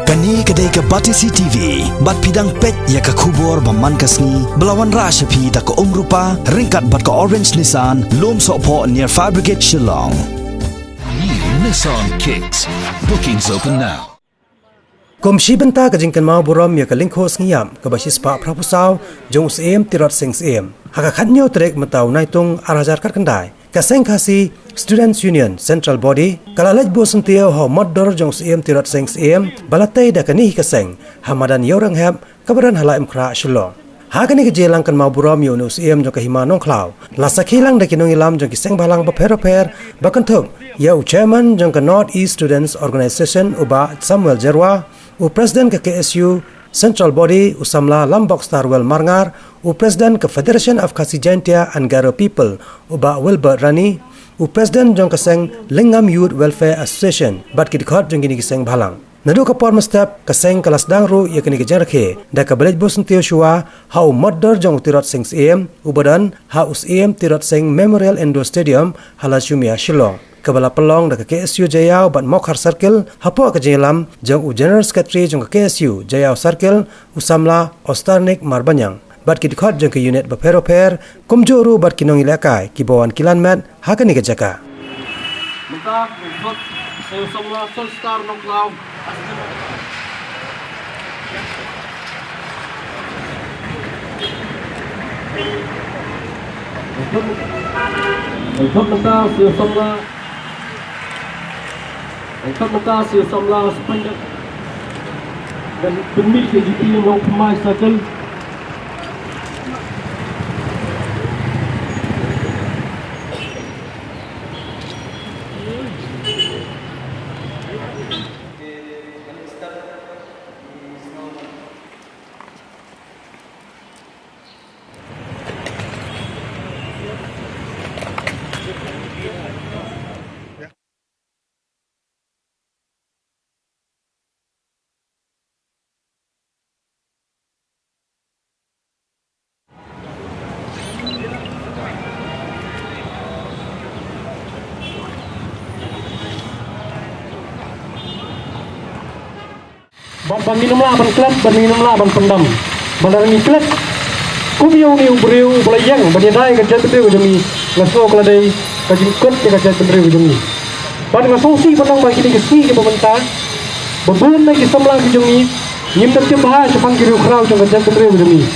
Kani kedai ke Batisi TV, bat pidang pet ya ke kubur baman kasni, belawan rashapi da ke rupa, ringkat bat ke Orange Nissan, lom sokpo near Fire Brigade Shillong. New Nissan Kicks. Bookings open now. Komisi benta ke jingkan mau buram ya ke lingkos ngiyam ke basis pak propusau jong usem tirat sing sem. Haka khatnyo trek matau naitung arajar kat kendai. Kaseng kasi Students Union Central Body kalalaj bo sentiau ha moddor jong usem tirat sing sem balatai da kani kaseng hamadan yorang hab kabaran hala imkra shulong. Hakani ke jelang kan mau buram yo nus em jong kahima nong klau. Lasa kilang da kinong ilam jong kiseng balang baper bakantuk ya chairman jong ke North East Students Organization uba Samuel Jerwa u Presiden ke KSU Central Body usamla Lambok Starwell Marngar u Presiden ke Federation of Kasijantia and Garo People uba Wilbert Rani u Presiden jong keseng Lingam Youth Welfare Association bat kidikot jong gini kiseng balang. Nadu kapor mestap kaseng kelas dangru ya kini kejar ke da ka belaj bos tio shua hau moddor jong tirot sing em ubadan ha us em tirot sing Memorial Indoor Stadium hala Shumia Shillong. Kebala pelong da KSU Jayau bat Mokhar Circle hapo ke jelam jong u General Secretary jong KSU Jayau Circle usamla Ostarnik Marbanyang bat kidikot jong ke unit baperoper kumjuru bat kinong ilakai kibawan kilanmet hakani ke jaka. Mentah untuk saya semua Star Nong Cloud. Untuk mentah saya semua. Untuk mentah saya semua sepanjang dan demi KGP yang pemain cycle. Ban minum lah, ban klub, ban minum lah, ban pendam. Ban ni klub. Kubiu ni uberiu belayang, ban yadai kerja berdiri ujung ngaso keladai kajing kot kerja berdiri ujung ni. Ban ngasongsi penang bagi ni kesni ke pemerintah. Bebulan lagi semlang ujung ni. Nyim tertiup bahas sepang kiri ukrau ujung kerja berdiri ujung ni.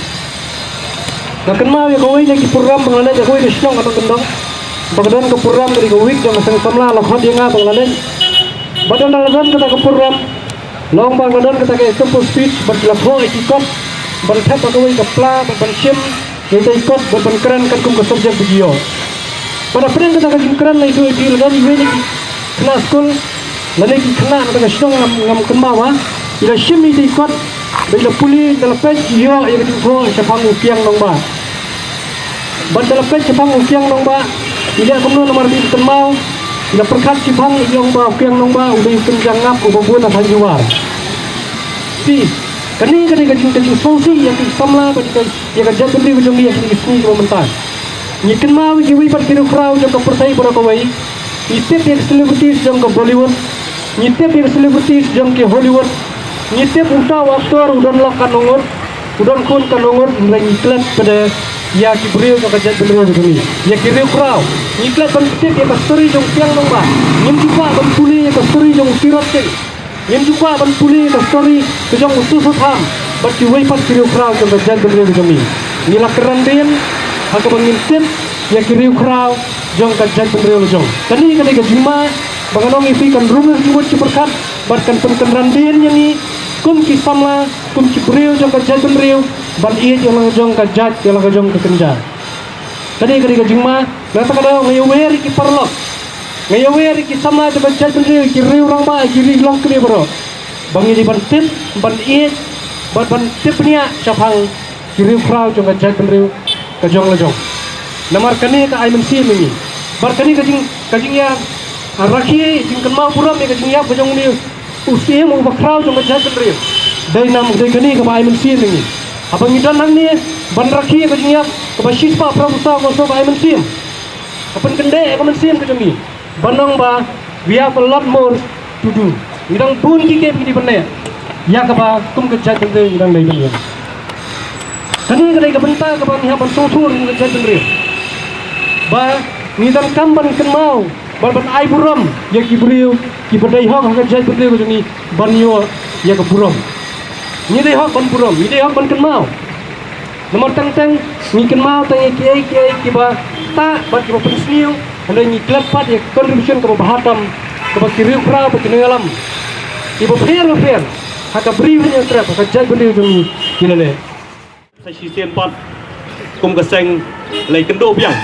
Nak kenal ya kau lagi program pengelola ya kau ini senang atau kendang. Badan ke program dari kau jangan semlang lokal dia ngah pengelola. Badan dalam kita ke program. Long Bangladesh kita ke tempat speech berlaku ikut berthap pegawai kepala bersim kita ikut berbenkeran kan kum subjek video. Pada pernah kita keran lah itu di legan ini kena school lalu kena kita sedang ngam kembawa ila sim itu ikut bila puli dalam page yo yang itu sepang ukiang nongba. Dalam page sepang ukiang nongba tidak kemudian nomor di kemau. Ila perkat cipang yang bawa ukiang nongba udah kenjang ngap ubabun akan jual. Si, kani kajing solusi yang samla yang kerja berdiri ujung dia yang disini pemerintah. Ni kenal kiwi pat kira crowd yang kepertai para kawai. Itip yang selebritis yang ke Bollywood, itip yang selebritis yang ke Hollywood, itip utah aktor udan lakan nongor, udan kun kan nongor mulai iklan pada ya kibriu yang kerja berdiri ujung dia. Ya kira crowd, iklan penting yang story yang tiang nongba, yang juga penpuli yang story yang tirat ceng. Yang juga banpuli ke story kejong usus utam bagi wipat kiriu crowd yang berjalan berdiri kami. Inilah kerandian aku mengintip ya kiriu crowd jong kajian berdiri jong. Tadi kena kejima banganong ifikan rumah kiwat ciperkat bahkan penkerandian yang ni kum kisamla kum cibriu jong kajian berdiri ban iya yang jong kajian yang jong kekenja. Tadi kena kejima nata kada ngayaweri kiparlok. Ngayawer kita sama coba jadi kiri orang bah kiri long kiri bro. Bangi di bantit, bantit, bantit ni capang kiri crowd juga jadi beri kejong lejong. Namar kani ke IMC ni. Bar kani kajing ya rakhi jingkan mau puram ya kajing ya kejong ni. Usia mau crowd juga jadi beri. Dari nam dari kani ke IMC ni. Abang idan nang ni ban rakhi kajing ya ke basis pa pramusa ko so IMC. Apan kende IMC kajong ni. Banang ba, we have a lot more to do. Idang pun kike di benda. ya kapa kum kerja tentang yang lain lain kani kadai kebentar kapa ni haban sotur kerja tentang ba ni dan kamban kenmau ban ai buram ya kibriu ki badai hong kerja tentang ko ni banyo ya ke buram ni dai hong ban buram ni dai hong ban kenmau nomor tang ni kenmau tang ki ba ta ba ki ba pensniu ada ni kelpat ya contribution ke bahatam ke kiriu pra ke alam ibu fair haka beri punya trap haka jai benda jumi kila le sai sisen pat kum keseng lai kendo biang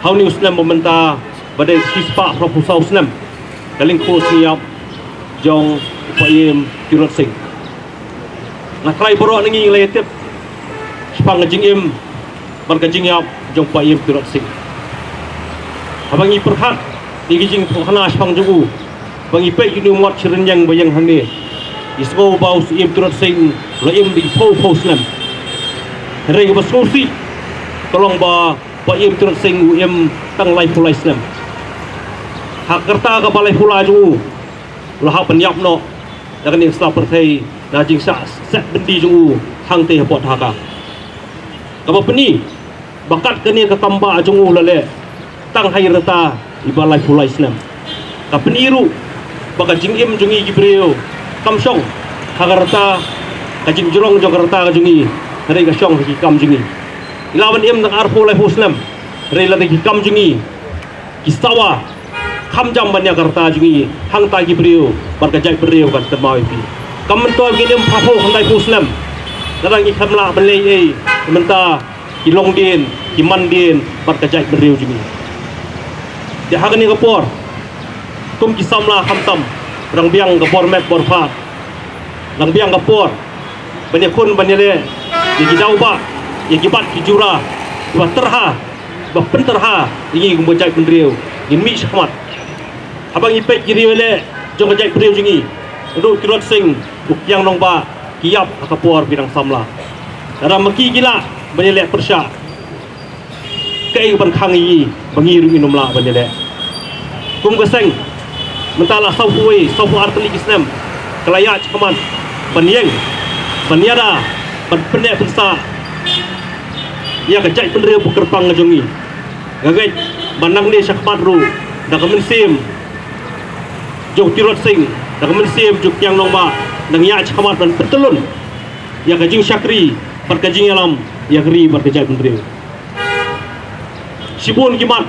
hau ni uslam momenta badai sispa proposal uslam kaling khos niap jong upayem kirot sing ngatrai borok ningi lai tip spang jing im ban kajing yap jong upayem kirot sing abangi perhat digi jing khana spang jugu bangi pe inu mot chirin yang bayang hangne isgo bau im turut sing la im di po slam rei ba sosi tolong ba im turut sing im tang lai pulai slam hak kerta ka balai pulai ju la ha penyap no da kan isla perthai da jing sa set bendi ju hang te pot haka ka ba peni bakat kani ka tamba ju la le tang hai rata ibalai pulai slam ka peniru baka jingim jungi gibreo kamsong kagarta kajing jurong jogarta kajungi rei ka syong ki kam jungi ilawan im nak arpo lai huslam rei la ki kam jungi kistawa kham jam banya garta jungi hang ta gibreo bar ka jai breo ka termau pi kam to ginim phapo handai huslam darang ki khamla balei ei menta ki long din ki man din bar ka jai breo jungi de hagani ka por kum ki samla khamtam rang biang ka bormet borphat rang biang ka por banya kun banya le ye ki jauba ye ki bat ki jura ba terha ba penterha ini gum bajai pendriu in mi shakmat abang ipek ki riwele jong bajai pendriu jingi ru kirot sing ukyang nong ba kiap ka por bidang samla dalam maki gila banya le persya kai ban khang yi bangi ru inumla banya le kum geseng mentala sauhui sauhu arteli Islam kelaya cakaman penyeng penyada penek besar ia kejai pendria bukerpang ngajongi gagai bandang ni syakmat ru dak mensim jok tirot sing dak mensim juk yang nongba dang ya cakaman dan petulun ia kajing syakri perkajing alam ia geri berkejai pendria sibun kimat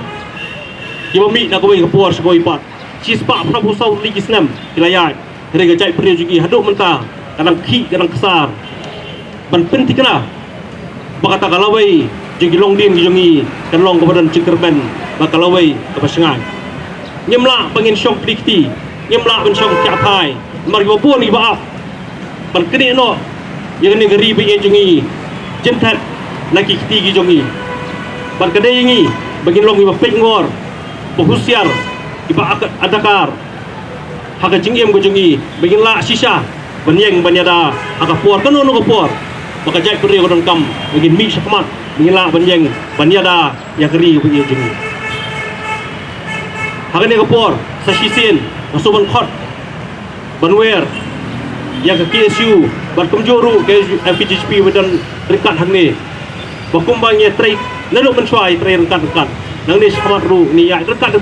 kimami nak koi kepuar segoi pat cispa proposal ligi Islam kilayat rega jai periu jugi haduk mentah kadang ki kadang kesar ban penting kena bakata kalawai jugi long din jongi kan long kebadan cikerben bakalawai ke pasengan nyemla pengin syok dikti nyemla ben syok capai mari bopun gi baaf ban kene no yang ni geri be jongi jentat lagi kiti gi jongi ban kede ngi bagin long gi bapeng ngor bohusiar iba adakar haka jingem go jungi begin la shisha banyeng banyada haka por kanu no por baka jai puri ko kam begin mi sakmat begin la banyeng banyada ya keri ko ye jungi haka ne ko por sa shisin masuban khot banwer ya ka KSU ban kumjuru ke FPGP wedan rekat hangne bakum bangye trai nanu mensuai trai rekat nang ni sakmat ru ni ya rekat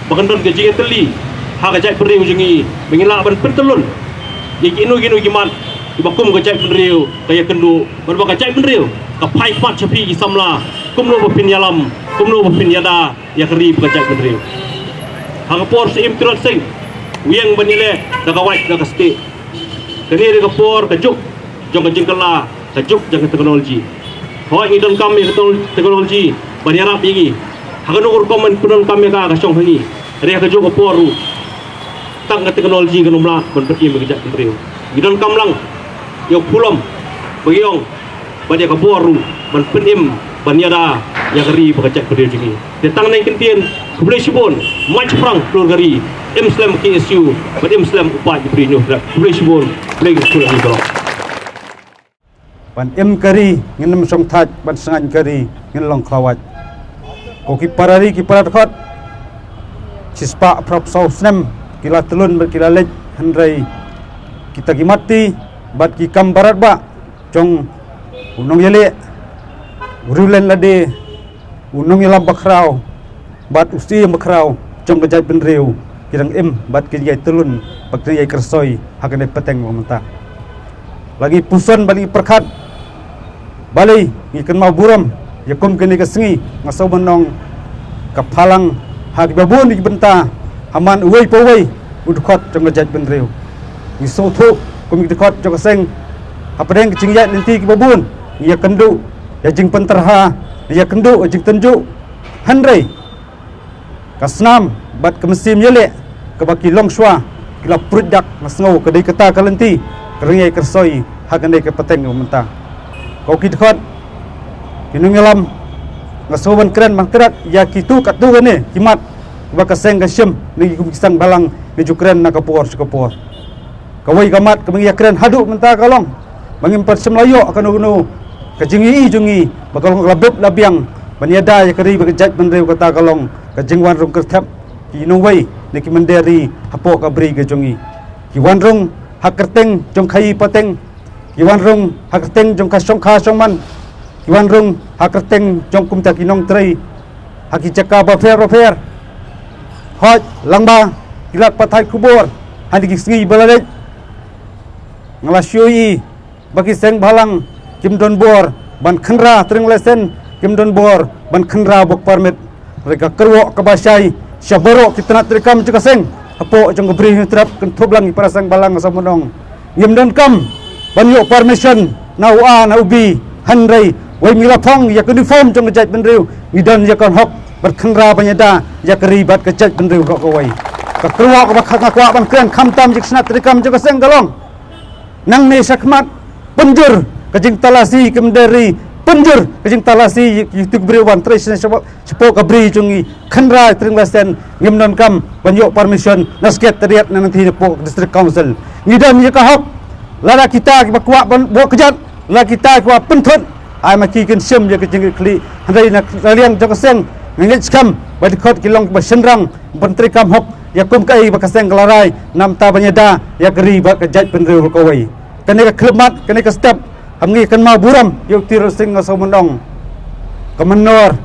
bahkan don gaji teli hak jai periu jungi mengilak ban pentelun ye inu giman ibakum gajai periu kaya kendu berba gajai periu ka pai pat chapi ki samla kumno bapin yalam kumno bapin yada ya keri gajai periu hak por sim trot sing wiang banile daga white daga sti kene de por kajuk jong kajing kala kajuk jang teknologi hoi ni don kam teknologi banyarap ini hagano urkomen punon kami ka kasong hangi ria ka jogo poru tang teknologi ganumla ban peti megejak tempriu gidon kamlang yo pulom bayong badia ka poru ban penim banyada ya gari pekajak periu jingi tetang nang kentien kublai sibon maj frang plur gari Islam KSU ban Islam upa jipri nyu kublai sibon lagi kulah ni bro ban kari nginem song thaj ban sangan kari ngin long klawat ko ki parat khot cispa prop sau snem kila telun ber kila lej handrai kita ki mati bat ki kam barat ba jong unong yele rulen lade unong yalam bakrau bat usti bakrau jong kejai penriu kirang bat ki yai telun bat ki yai kersoi hakane peteng mamenta lagi puson bali perkat bali ngiken mau buram yakum kini kesengi ngasau menong kapalang hak babun di benta haman uwei powei udkot jong kejai penriu ni sotu kum udkot jong seng apa deng kecing yat nanti ki babun ia kendu ya jing penterha ia kendu jing tenju handrei kasnam bat kemesim yele ke baki longshwa kila produk masngau ke dei kata kalenti keringai kersoi hakandai ke peteng mentah kau kidkhot kinungelam ngasoban keren mangterat ya kitu katu gane kimat bakaseng gasem ni kumkisang balang ni jukren nakapor sekapor kawai gamat kemang ya keren hadu mentah kalong mangimpat semlayo akan unu kejingi jungi bakalong labeb labiang baniada ya keri bakajat menreu kata kalong kejingwan rung kertap kinungwai niki menderi hapo kabri gejungi kiwan rung hak kerteng jong khai pateng kiwan rung hak kerteng jong kasong kha songman kiwan rung hak kerteng jong kumta kinong trei haki jaka bafer hoj langba kilak patai kubur handi kisngi baladej ngalasyoi bagi seng balang kim don bor ban khenra tring lesen kim don bor ban khenra bok permit mereka kerwo kabasai syaboro kitna trikam juga seng apo jong gebri trap kentublang para sang balang samonong ngim don kam ban yo permission nau a nau bi hanrei wai mila thong ya uniform jong jaj benriu ngidon ya kon hok bat khenra banyada ya keribat ke jaj benriu kok wai ka kerwo ka bakha kwa ban kren kham tam jiksna trikam juga seng galong nang ne sakmat penjur kajing talasi kemderi penjur kajing talasi yutuk beriwan tres sepo kabri jungi khenra tringlasen ngimnon kam banyo permission nasket teriat nanti po district council ngidan ye kahok lada kita bakwa bo kejat la kita kwa penthut ai maki ken sem ye kajing kli handai nak liang jokaseng ngit skam badikot kilong basenrang menteri kam hok yakum kai bakaseng kelarai namta banyada ya geri bak kejat penriu kawai kene ka klemat kene ka step hamngi kan mau buram yuk tiro sing ngasomonong kemenor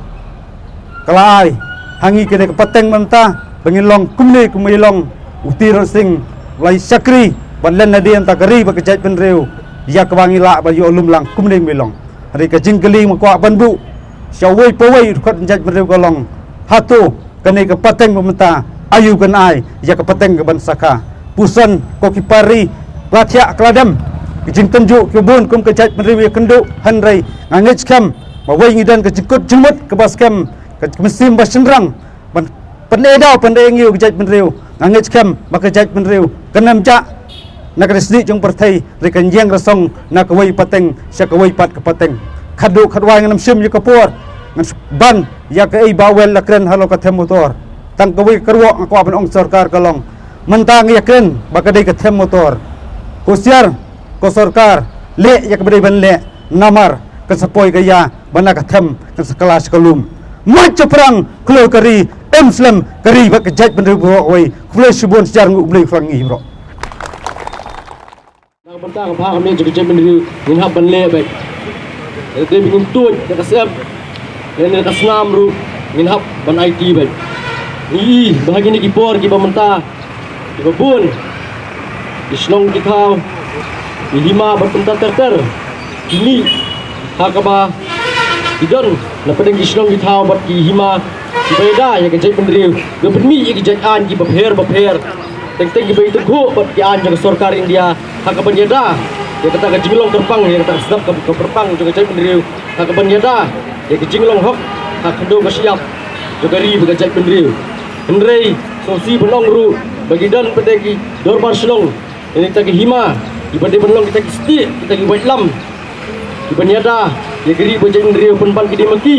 kelai hangi kene ka pateng menta bangilong kumni kumilong utiro sing lai sakri banlen nadi anta kari bak kejat penriu ya kawangila ba yo lumlang kumni milong hari ka jingkeli makwa banbu syawai pawai khot jat penriu kolong hatu kene ka pateng menta ayu kan ai ya ka pateng ka bansaka pusan kokipari Latia keladam kijing tenju kebun kum kejat menriwi kendu hanrei ngangit skam mawai ngidan kejikut jemut kebaskam kemesim basenrang penedau pendengiu kejat menriu ngangit skam makejat menriu kenam ja nakresdi jong pertai rekan yang rasong nakawai pateng syakawai pat ke pateng khadu khadwai ngam sim yu kapur ban ya ke ai bawel lakren halo ka motor tang kawai kerwo ngakwa ban ong sarkar kalong mentang ya kren bakadai ka motor Kusiar ko sarkar le yak beri ban le namar ke sepoi gaya bana ka them ke sekelas kelum mac perang klo kari muslim kari bak jaj ben ro oi klo subon sejar ngu blei frangi bro nang bentang pa kami juga jaj ben ro ngin hab ban le baik de bin tuj ka sep ne ka snam ru ngin hab ban IT baik ni bahagi ni kipor ki bamenta ki babun Islong kita lima berpentar terter ini hakaba idon na pedeng islong kita bat ki hima ki beda ya ke jai pendriu ge penmi ki jai an ki bapher teng ki bai teguk bat ki an jang sarkar India hakaba yada ya kata ke jinglong terpang ya kata sedap ke perpang juga jai pendriu hakaba yada ya ke jinglong hok hak kendo ke siap juga ri ke jai pendriu hendrei sosi benong ru bagi dan pedegi dorbar slong ini kita ke hima ibade benlong kita ke sti kita ke white lam ibaniada ya geri bojeng riu penpan ki dimaki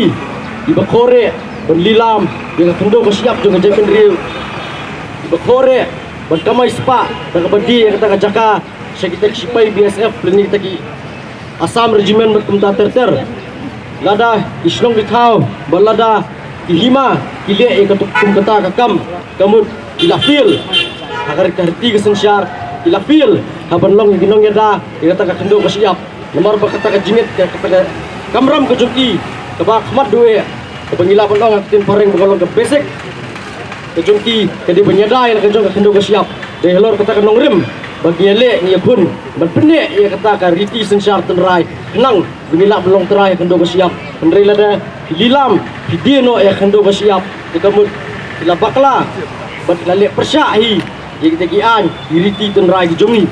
ibakore benlilam dengan kendo ke siap juga jeng riu ibakore benkamai spa dan kebadi yang kita jaka saya kita sipai BSF ini kita ki Assam regimen berkumta terter lada islong ditau balada ki hima ki le yang ketuk kata kakam kamu ilafil agar kerti kesensyar ila feel haban long ginong yada ila taka kendo kasiap nomor bakata ka jingit ka kata kamram ko jungki ka ba khmat duwe ka bangila long tin pareng bolong ka basic ka jungki ka di banyada ila ka jong ka kendo kasiap de helor kata ka nongrim bagi le ni pun ban pene ia kata ka riti sensar tenrai kenang bangila bolong terai kendo kasiap pendri lada lilam hidino ya kendo kasiap kamut ila bakla bat lale persyahi yang kita gian iriti tenrai ki jongi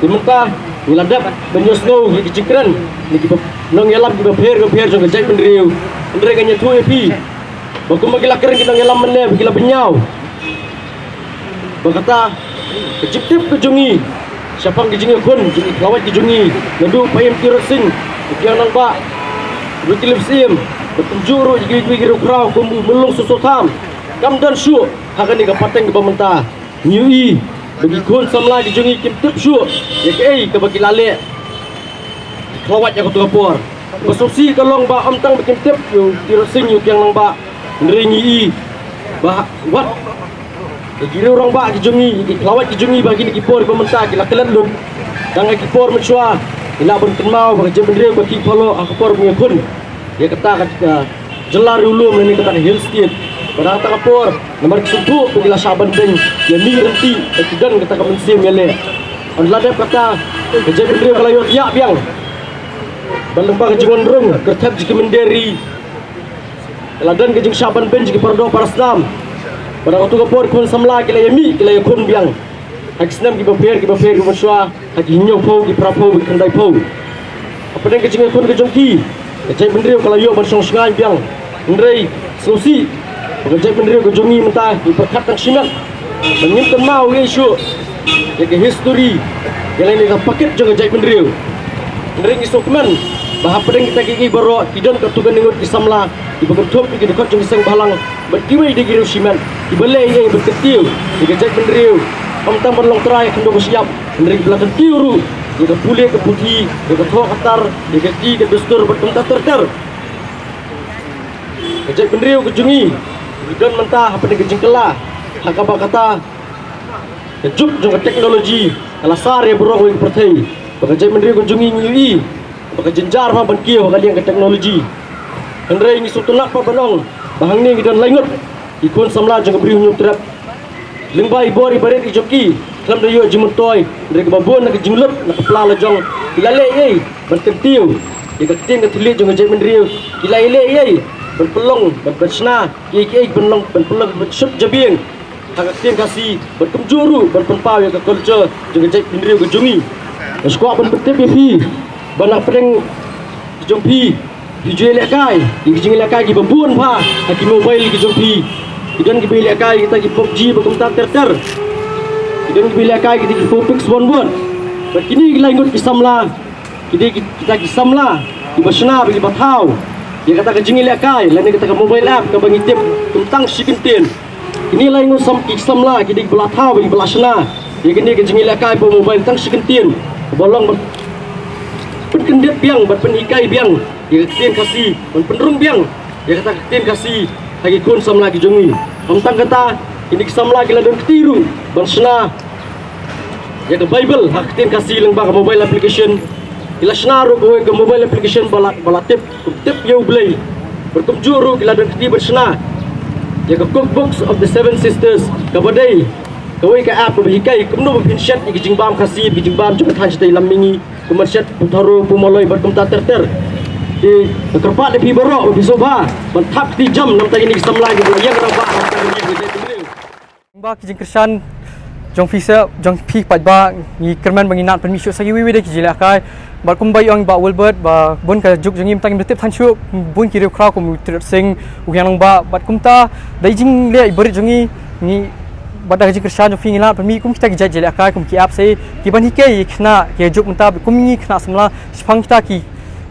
dimenta niladap benyosno ki cikran ni ki nong yalam ki bapher jong jai pendriu pendri ganya tu epi bakum bagi lakar ki nong yalam menne bagi la benyau berkata keciptip ke jongi siapa ki jongi kun jongi lawat ki jongi nadu payem kirot sing ki nang ba rutilip sim berpenjuru ki ki rau kumbu melung susotam kam dan syu hakan ni ka pateng ke pementa nyui bagi kun samla di jongi kim tip syu ya ke ke bagi lale kelawat ya ketua por bersopsi kalong ba amtang bikin tip yu tiro sing yu yang nang ba nringi bah wat ya kira orang ba di jongi kelawat di jongi bagi ni por pementa ki lakelan lu dang ki por mensua ila ben kenmau bagi jemendre bagi follow aku por punya kun ya kata jelar ulum ni kata hill state pada kata kapur nomor kesubuh bila saban deng ya ni renti dan kata kemensim ya le on lada kata kerja menteri kalau yo ya biang balembang jengon rung kertap jiki menderi ladan ke jeng saban ben jiki pardo paraslam pada waktu kapur kun samla kila yami kila yakun biang hak senam ki baper ki mensua hak hinyo pau ki prapo ki kendai pau apa deng ke jeng kun ke jongki kerja menteri kalau yo bersong sengai biang ndrei solusi pekerja pendiri ke jongi mentah diperkatkan sinak menyimpan mau isu ya ke history yang lain ka paket jong jai pendiri ndring isokmen bahap pedeng kita gigi baro kidon katugan ningut kisamla di bekertop di dekat jong seng balang berkiwai di giru simen di belai ye berketiu di jai pendiri pamtang berlong terai kendo siap ndring belakang tiuru di ke pule ke putih di ke tok atar di ke ki ke dustur bertempat terter jai pendiri ke jongi dan mentah apa dengan jengkelah hak apa kata kejuk jong teknologi alasar ya berong pertai bekerja menteri kunjungi nyui bekerja jenjar ma bankio kali yang ke teknologi Andre ini sutulak pa banong bahang ni gidan laingot ikon samla jong beri hunyum terap lengbai bori baret ijoki kelam dayo jimutoy dari babon nak jinglup nak pelala jong ilale ye berkentiu diketing ke tilik jong jai menteri ilale ye berpelong bersna ki benong berpelong bersut jabieng hak tim kasih berkemjuru berpempau ya ke culture juga cek pendiri ke jongi squad ben betep pi banak pedeng jompi dijual lekai di jingi lekai ki babun pa ki mobile ki jompi idan ki beli lekai kita ki PUBG berkomtak terter idan ki beli lekai kita ki Fopix bon begini lain ngut ki samla kita ki samla ki basna bagi batau dia kata ke jingi lekai lain kata ke mobile app ke bagi tip tentang sikentin ini lain ngusam Islam lah kita belah tahu bagi belah sana dia kini ke jingi lekai po mobile tentang sikentin bolong penkendet biang berpenikai biang dia kata kasih penrung biang dia kata ketin kasih lagi kun sam lagi jongi tentang kata ini kisam lagi ladon ketiru bersana ya ke Bible hak ketin kasih lembah mobile application ila senaru ke mobile application bala tip you play berkemjuru ila dan keti bersena ya ke cookbooks of the seven sisters kabadai kawai ka app berhikai kemno berpinshat ke jingbam kasih ke jingbam juga tan setai lamingi kemersyat putaru pumoloi berkomta terter di kerpat lebih borok lebih soba mentap di jam nam tadi ni samla ke yang rabak ba ki jingkersan jong fisa jong pi padba ni kerman banginat permisu sagi wiwi de kijila kai bar kumbai ong ba wilbert ba bun ka juk jongim tang betep thanchu bun kiri kra ko mutir sing uhyang ba bat kumta daijing le ibarit jongi ni bada jingkersan jong fingila permi kum kita kijila kai kum ki ap se ki ban hike khna ke juk munta kum ni khna samla sipang kita ki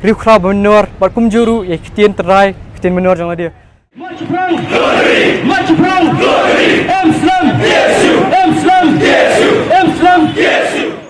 riu kra benor bar kum juru ye kitien terai kitien benor jong dia March Prang Glory March Prang Glory Islam Yesu Islam Yesu Islam Yesu